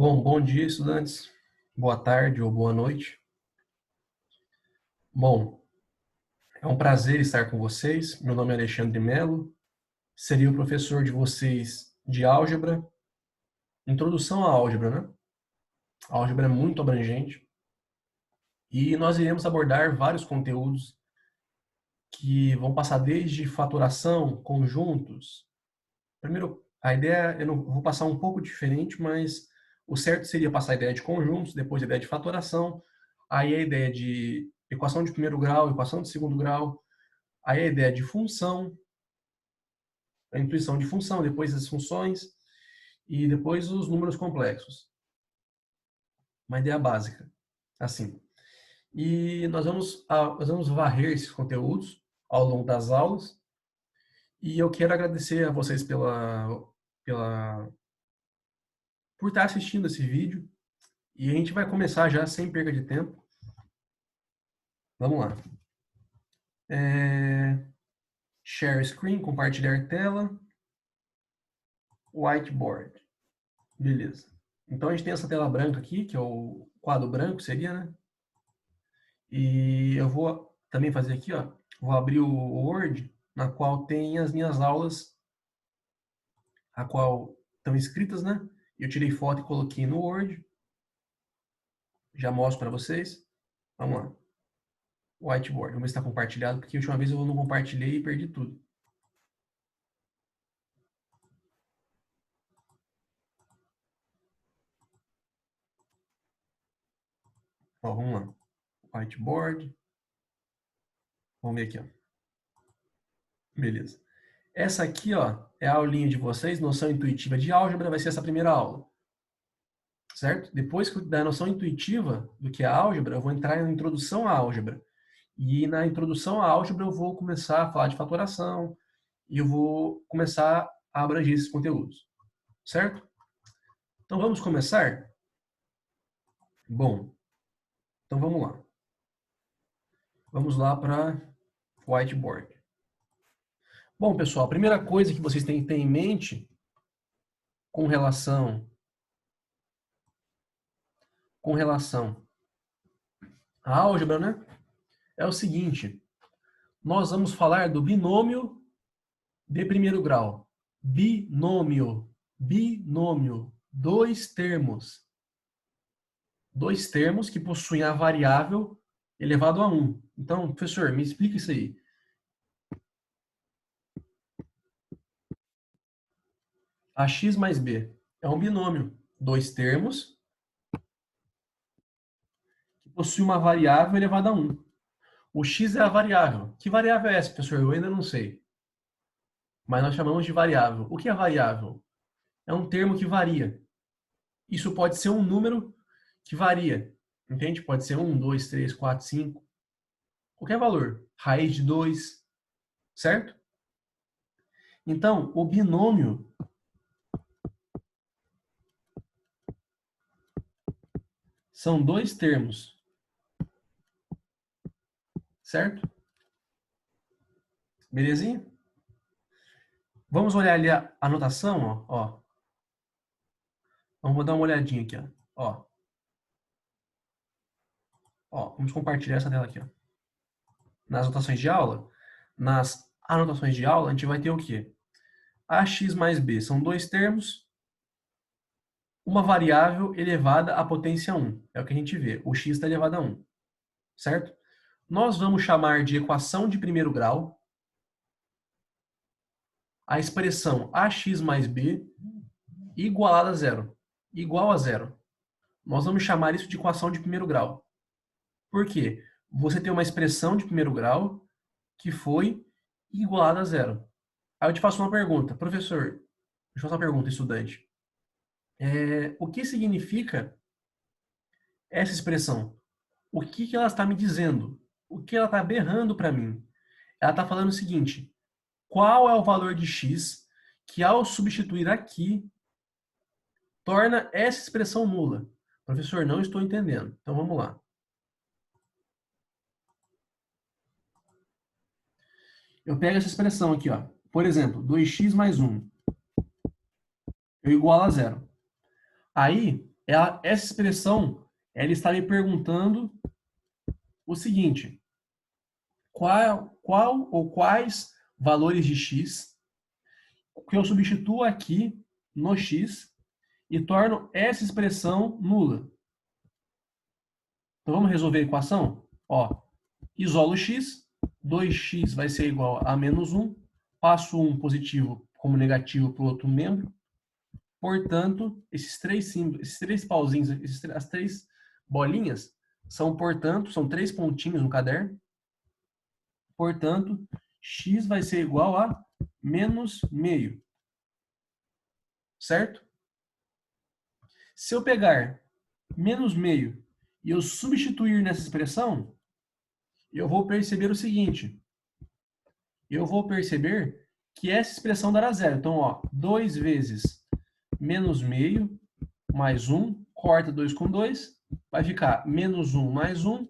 Bom dia, estudantes. Boa tarde ou boa noite. Bom, é um prazer estar com vocês. Meu nome é Alexandre Melo. Seria o professor de vocês de álgebra. Introdução à álgebra, né? A álgebra é muito abrangente. E nós iremos abordar vários conteúdos que vão passar desde fatoração, conjuntos. Primeiro, a ideia, eu vou passar um pouco diferente, mas o certo seria passar a ideia de conjuntos, depois a ideia de fatoração, aí a ideia de equação de primeiro grau, equação de segundo grau, aí a ideia de função, a intuição de função, depois as funções e depois os números complexos. Uma ideia básica, assim. E nós vamos varrer esses conteúdos ao longo das aulas. E eu quero agradecer a vocês por estar assistindo esse vídeo. E a gente vai começar já sem perda de tempo. Vamos lá. Share screen, compartilhar tela. Whiteboard. Beleza. Então a gente tem essa tela branca aqui, que é o quadro branco, seria, né? E eu vou também fazer aqui, ó. Vou abrir o Word, na qual tem as minhas aulas, a qual estão escritas, né? Eu tirei foto e coloquei no Word. Já mostro para vocês. Vamos lá. Whiteboard. Vamos ver se está compartilhado, porque a última vez eu não compartilhei e perdi tudo. Ó, vamos lá. Whiteboard. Vamos ver aqui, ó. Beleza. Essa aqui, ó, é a aulinha de vocês, noção intuitiva de álgebra, vai ser essa primeira aula. Certo? Depois da noção intuitiva do que é a álgebra, eu vou entrar na introdução à álgebra. E na introdução à álgebra eu vou começar a falar de fatoração e eu vou começar a abranger esses conteúdos. Certo? Então vamos começar? Bom, então vamos lá. Vamos lá para whiteboard. Bom, pessoal, a primeira coisa que vocês têm que ter em mente com relação à álgebra, né? É o seguinte, nós vamos falar do binômio de primeiro grau. Binômio. Binômio. Dois termos que possuem a variável elevado a 1. Então, professor, me explica isso aí. Ax mais b é um binômio. Dois termos que possuem uma variável elevada a 1. O x é a variável. Que variável é essa, professor? Eu ainda não sei. Mas nós chamamos de variável. O que é variável? É um termo que varia. Isso pode ser um número que varia. Entende? Pode ser 1, 2, 3, 4, 5. Qualquer valor. Raiz de 2. Certo? Então, o binômio são dois termos. Certo? Belezinha? Vamos olhar ali a anotação, ó. Vamos dar uma olhadinha aqui, ó. Ó, vamos compartilhar essa tela aqui, ó. Nas anotações de aula, a gente vai ter o quê? Ax mais b são dois termos, uma variável elevada à potência 1. É o que a gente vê. O x está elevado a 1. Certo? Nós vamos chamar de equação de primeiro grau a expressão ax mais b igualada a zero. Igual a zero. Nós vamos chamar isso de equação de primeiro grau. Por quê? Você tem uma expressão de primeiro grau que foi igualada a zero. Aí eu te faço uma pergunta. Professor, deixa eu fazer uma pergunta, estudante. O que significa essa expressão? O que ela está me dizendo? O que ela está berrando para mim? Ela está falando o seguinte: qual é o valor de x que, ao substituir aqui, torna essa expressão nula? Professor, não estou entendendo. Então vamos lá. Eu pego essa expressão aqui, ó. Por exemplo, 2x mais 1. Eu igualo a zero. Aí, essa expressão, ela está me perguntando o seguinte: qual ou quais valores de x que eu substituo aqui no x e torno essa expressão nula. Então vamos resolver a equação? Ó, isolo x, 2x vai ser igual a menos 1, passo 1 positivo como negativo para o outro membro. Portanto, esses três símbolos, esses três pauzinhos, as três bolinhas, portanto, são 3 pontinhos no caderno. Portanto, x vai ser igual a menos meio. Certo? Se eu pegar menos meio e eu substituir nessa expressão, eu vou perceber o seguinte. Eu vou perceber que essa expressão dará zero. Então, ó, 2 vezes menos meio mais 1, corta 2 com 2, vai ficar menos 1 mais 1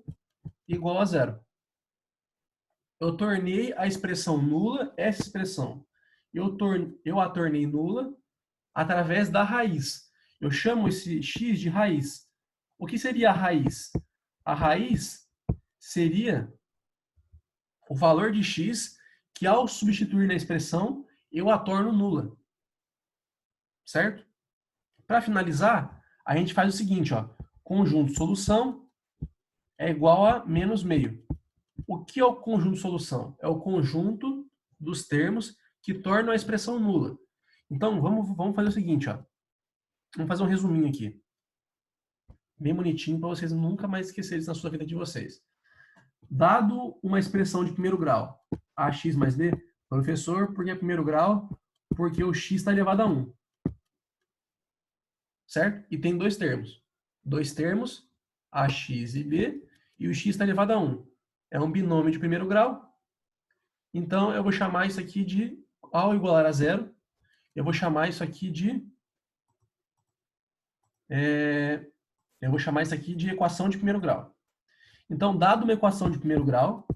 igual a zero. Eu tornei a expressão nula essa expressão. Eu a tornei nula através da raiz. Eu chamo esse x de raiz. O que seria a raiz? A raiz seria o valor de x que, ao substituir na expressão, eu a torno nula. Certo? Para finalizar, a gente faz o seguinte, ó. Conjunto solução é igual a menos meio. O que é o conjunto solução? É o conjunto dos termos que tornam a expressão nula. Então, vamos fazer o seguinte, ó. Vamos fazer um resuminho aqui. Bem bonitinho para vocês nunca mais esquecerem isso na sua vida de vocês. Dado uma expressão de primeiro grau, ax mais b, professor, por que é primeiro grau? Porque o x está elevado a 1. Certo? E tem dois termos. Dois termos, ax e b, e o x está elevado a 1. É um binômio de primeiro grau. Então, eu vou chamar isso aqui de, ao igualar a zero, eu vou chamar isso aqui de equação de primeiro grau. Então, dado uma equação de primeiro grau,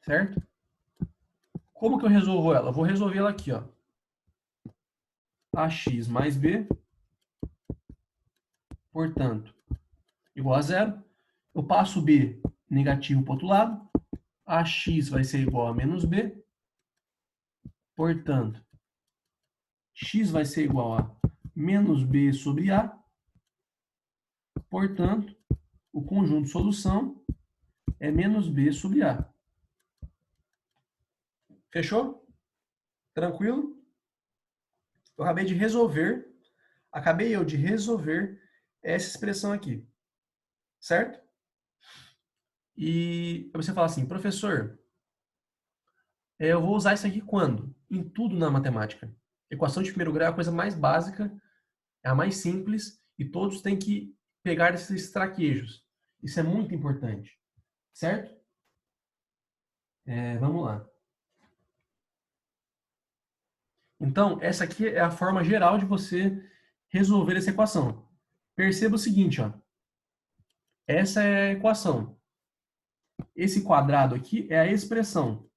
certo? Como que eu resolvo ela? Eu vou resolver ela aqui, ó. Ax mais b, portanto, igual a zero. Eu passo b negativo para o outro lado. Ax vai ser igual a menos b. Portanto, x vai ser igual a menos b sobre a. Portanto, o conjunto de solução é menos b sobre a. Fechou? Tranquilo? Eu acabei de resolver essa expressão aqui. Certo? E você fala assim, professor, eu vou usar isso aqui quando? Em tudo na matemática. Equação de primeiro grau é a coisa mais básica, é a mais simples, e todos têm que pegar esses traquejos. Isso é muito importante. Certo? Vamos lá. Então, essa aqui é a forma geral de você resolver essa equação. Perceba o seguinte, ó. Essa é a equação. Esse quadrado aqui é a expressão.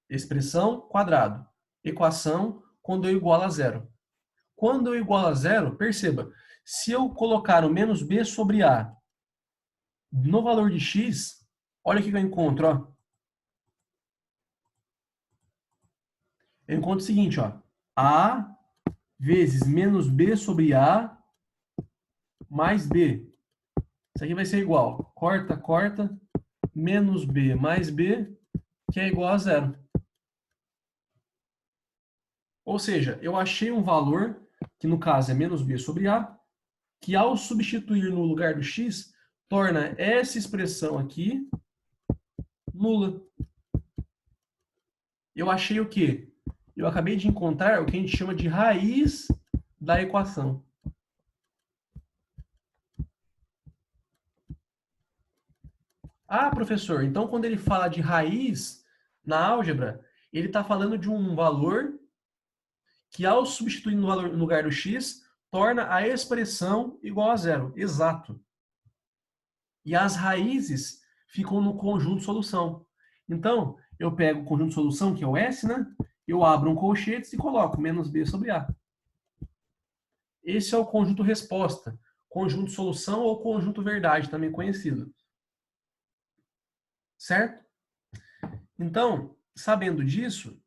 Expressão, quadrado. Equação, quando eu igualo a zero. Quando eu igualo a zero, perceba, se eu colocar o menos b sobre a no valor de x, olha o que eu encontro, ó. Eu encontro o seguinte, ó. A vezes menos b sobre a mais b. Isso aqui vai ser igual. Corta, corta. Menos b mais b, que é igual a zero. Ou seja, eu achei um valor, que no caso é menos b sobre a, que ao substituir no lugar do x, torna essa expressão aqui nula. Eu achei o quê? Eu acabei de encontrar o que a gente chama de raiz da equação. Ah, professor, então quando ele fala de raiz na álgebra, ele está falando de um valor que, ao substituir no lugar do x, torna a expressão igual a zero. Exato. E as raízes ficam no conjunto solução. Então, eu pego o conjunto de solução, que é o S, né? Eu abro um colchetes e coloco menos B sobre A. Esse é o conjunto resposta, conjunto solução ou conjunto verdade, também conhecido. Certo? Então, sabendo disso,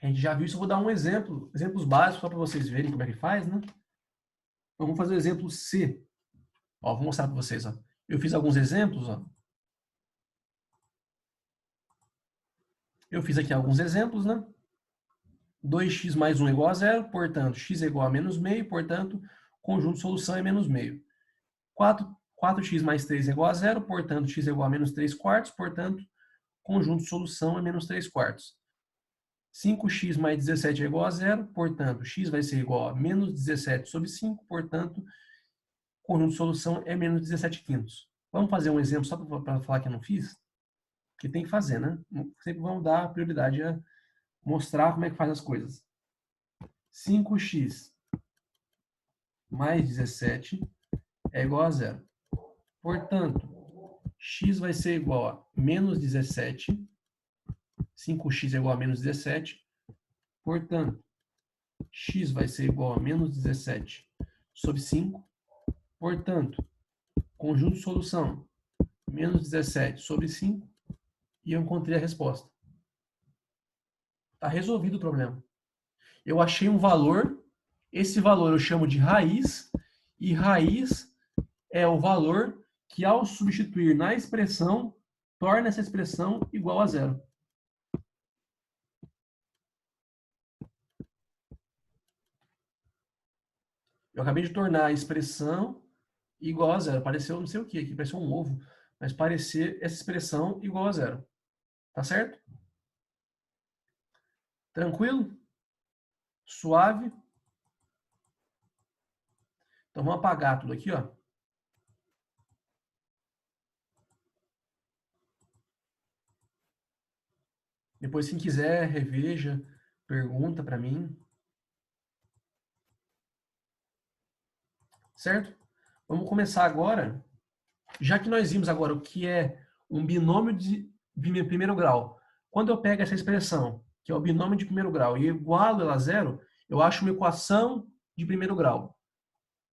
a gente já viu isso, eu vou dar um exemplo, exemplos básicos só para vocês verem como é que faz, né? Então, vamos fazer o exemplo C. Ó, vou mostrar para vocês. Ó. Eu fiz alguns exemplos. Ó. Eu fiz aqui alguns exemplos, né? 2x mais 1 é igual a zero, portanto, x é igual a menos meio, portanto, conjunto de solução é menos meio. 4x mais 3 é igual a zero, portanto, x é igual a menos 3 quartos, portanto, conjunto de solução é menos 3 quartos. 5x mais 17 é igual a zero, portanto, x vai ser igual a menos 17 sobre 5, portanto, conjunto de solução é menos 17 quintos. Vamos fazer um exemplo só para falar que eu não fiz? Que tem que fazer, né? Sempre vamos dar prioridade a mostrar como é que faz as coisas. 5x mais 17 é igual a zero. Portanto, x vai ser igual a menos 17. 5x é igual a menos 17. Portanto, x vai ser igual a menos 17 sobre 5. Portanto, conjunto de solução, menos 17 sobre 5. E eu encontrei a resposta. Está resolvido o problema. Eu achei um valor, esse valor eu chamo de raiz, e raiz é o valor que, ao substituir na expressão, torna essa expressão igual a zero. Eu acabei de tornar a expressão igual a zero. Pareceu não sei o que aqui, pareceu um ovo, mas parecer essa expressão igual a zero. Tá certo? Tranquilo? Suave? Então vamos apagar tudo aqui, ó. Depois, quem quiser, reveja, pergunta para mim. Certo? Vamos começar agora. Já que nós vimos agora o que é um binômio de primeiro grau, quando eu pego essa expressão, que é o binômio de primeiro grau, e igualo ela a zero, eu acho uma equação de primeiro grau.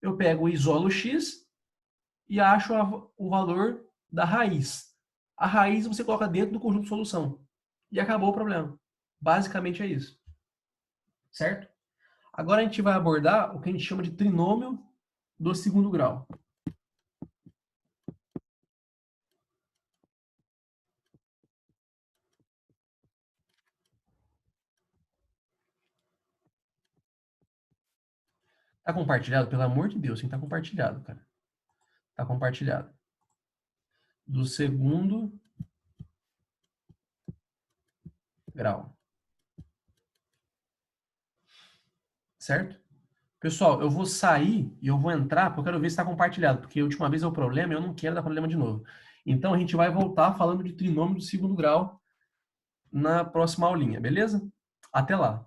Eu pego e isolo x e acho o valor da raiz. A raiz você coloca dentro do conjunto de solução. E acabou o problema. Basicamente é isso. Certo? Agora a gente vai abordar o que a gente chama de trinômio do segundo grau. Tá compartilhado? Pelo amor de Deus, tem que tá compartilhado, cara. Tá compartilhado. Do segundo grau. Certo? Pessoal, eu vou sair e eu vou entrar porque eu quero ver se está compartilhado, porque a última vez é o problema e eu não quero dar problema de novo. Então a gente vai voltar falando de trinômio do segundo grau na próxima aulinha, beleza? Até lá!